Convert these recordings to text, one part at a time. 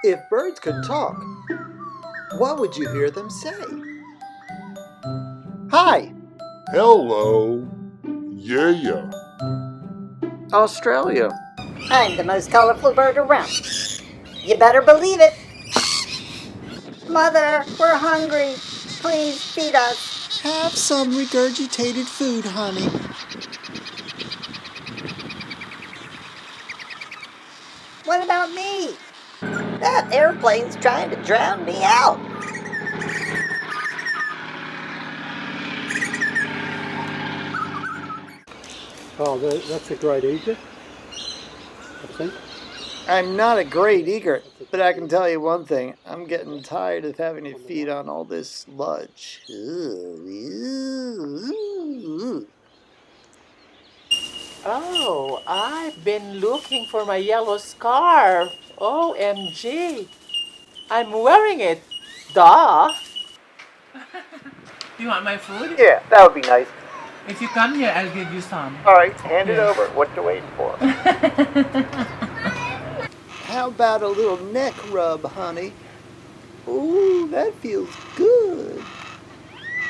If birds could talk, what would you hear them say? Hi, Hello. Yeah. Australia. I'm the most colorful bird around. You better believe it. Mother, we're hungry. Please feed us. Have some regurgitated food, honey. What about me? That airplane's trying to drown me out. Oh, that's a great eagle, I think. I'm not a great egret, but I can tell you one thing. I'm getting tired of having to feed on all this sludge. Oh, I've been looking for my yellow scarf. OMG. I'm wearing it. Duh. Do you want my food? Yeah, that would be nice. If you come here, I'll give you some. All right, hand it Here. over. What you waiting for? How about a little neck rub, honey? Ooh, that feels good.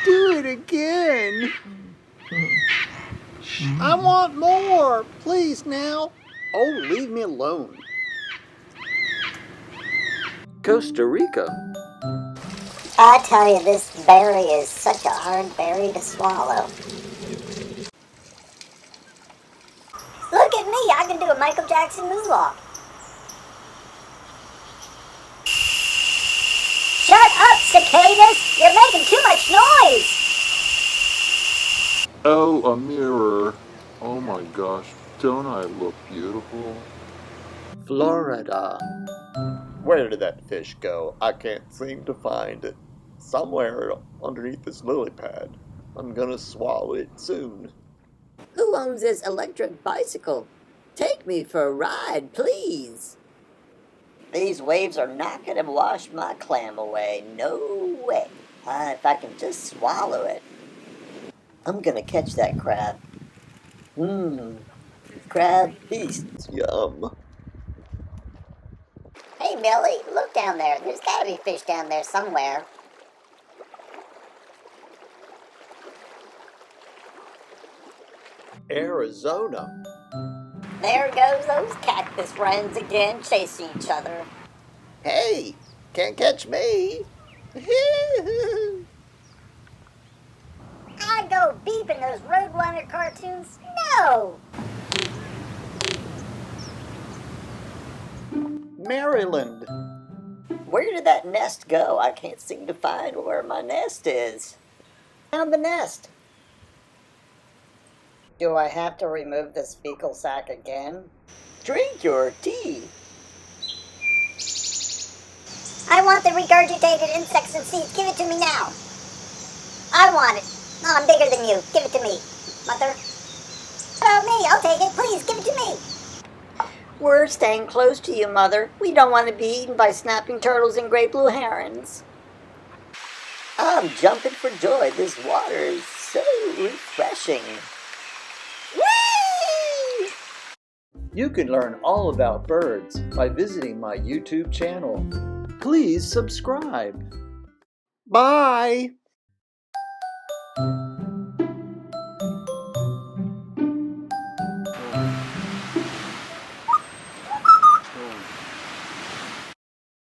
Do it again. I want more. Please now. Oh, leave me alone. Costa Rica. I tell you, this berry is such a hard berry to swallow. Look at me, I can do a Michael Jackson moonwalk. Shut up, cicadas! You're making too much noise! Oh, a mirror. Oh my gosh, don't I look beautiful? Florida. Where did that fish go? I can't seem to find it. Somewhere underneath this lily pad. I'm gonna swallow it soon. Who owns this electric bicycle? Take me for a ride, please. These waves are not going to wash my clam away. No way. If I can just swallow it. I'm going to catch that crab. Crab feast. Yum. Hey, Millie, look down there. There's got to be fish down there somewhere. Arizona. There goes those cactus friends again, chasing each other. Hey, can't catch me. I go beep in those Roadrunner cartoons? No! Maryland. Where did that nest go? I can't seem to find where my nest is. Found the nest. Do I have to remove this fecal sac again? Drink your tea. I want the regurgitated insects and seeds. Give it to me now. I want it. No, I'm bigger than you. Give it to me, Mother. What about me? I'll take it. Please, give it to me. We're staying close to you, Mother. We don't want to be eaten by snapping turtles and great blue herons. I'm jumping for joy. This water is so refreshing. Whee! You can learn all about birds by visiting my YouTube channel. Please subscribe. Bye.